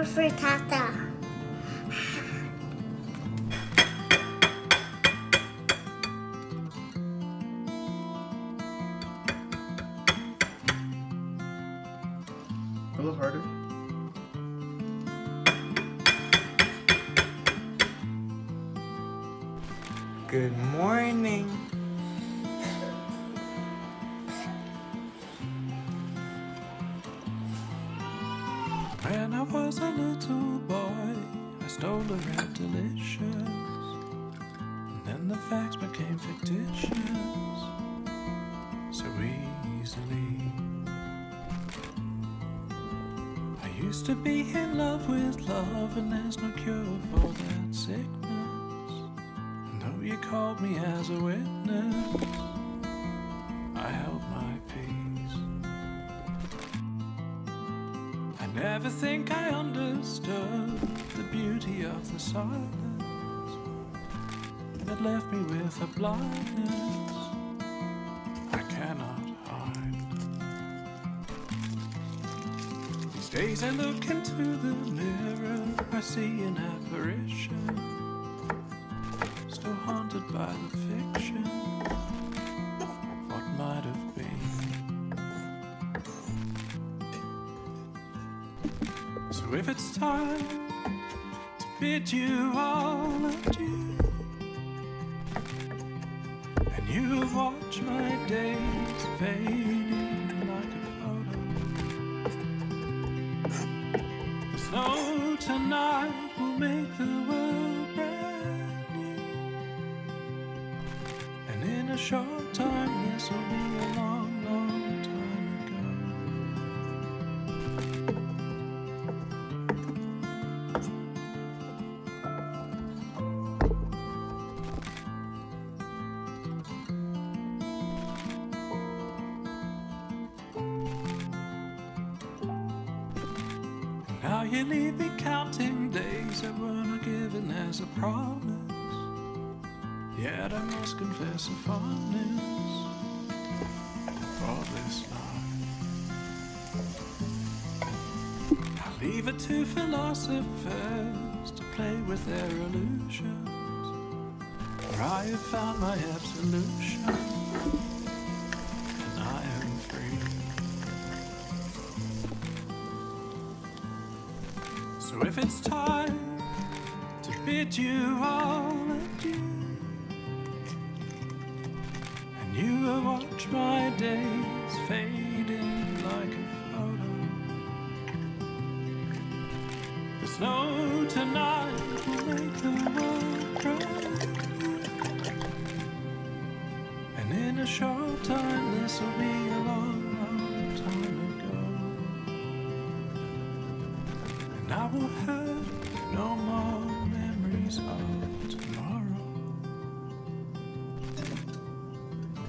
for frittata. A little harder. Good morning. When I was a little boy, I stole a red delicious, and then the facts became fictitious so easily. I used to be in love with love, and there's no cure for that sickness. And though you called me as a witness, I held my peace. I never think I understood the beauty of the silence that left me with a blindness I cannot hide. These days I look into the mirror, I see an apparition, still haunted by the fiction of what might have been. So if it's time to bid you all adieu, and you have watched my days fading like a photo, the snow tonight will make the world brand new, and in a short time this will be a long, long time ago. Now you leave me counting days that were not given as a promise. Yet I must confess a fondness for this life. I leave it to philosophers to play with their illusions, for I have found my absolution, and I am free. So if it's time to bid you all adieu, and you have watched my days fading like a photo, the snow tonight will make the world brand new, and in a short time this will be a long, long time ago. And I will have no more memories of tomorrow.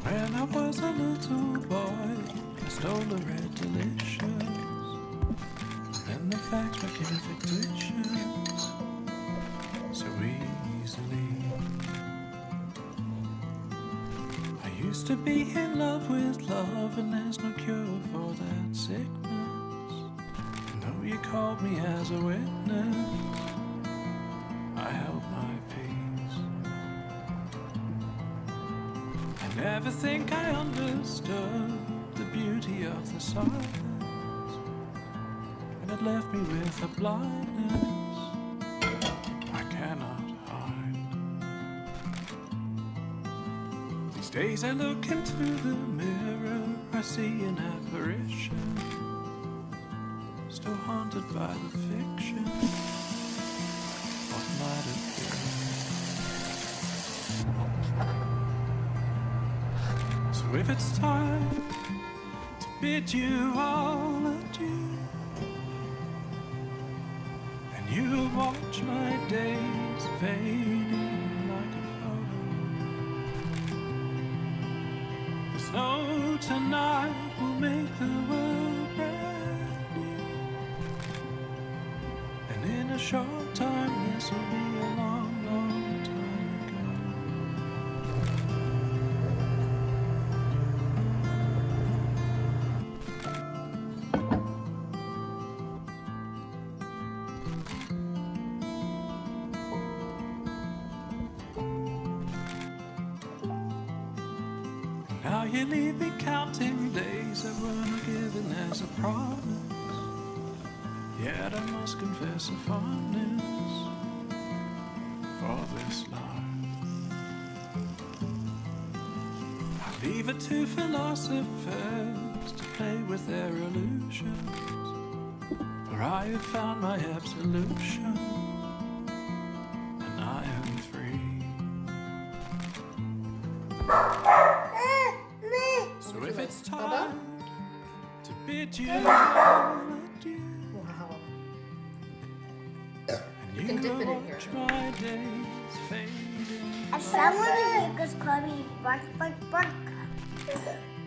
When I was a little boy, I stole a red delicious, and the facts became fictitious so easily. I used to be in love with love, and there's no cure for that sickness. And though you called me as a witness, I held my peace. I never think I understood the beauty of the silence, and it left me with a blindness I cannot hide. These days I look into the mirror, I see an apparition, still haunted by the fiction what might have been. So if it's time to bid you all adieu, and you have watched my days fading like a photo, the snow tonight will make the world brand new, and in a short time this will be a long, long time ago. Now you leave me counting days that were not given as a promise. Yet I must confess a fondness for this life. I leave it to philosophers to play with their illusions, for I have found my absolution, and I am free. So if it's time to bid you adieu, Wow. and You can dip it in here. watch my days fading, And someone in here just called me bark, bark, bark.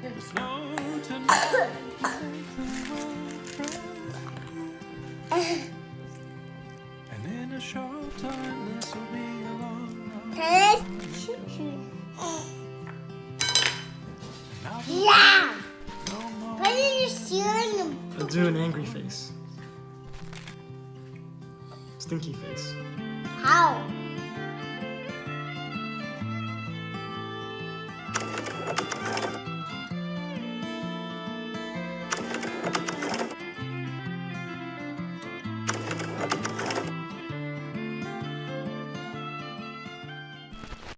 there's no tonight to take the world from you. And in a short time this will be a long, long Can I shoot you? and I'll be Yeah! no more. Put in your ceiling and I'll do an angry face. Stinky face. how?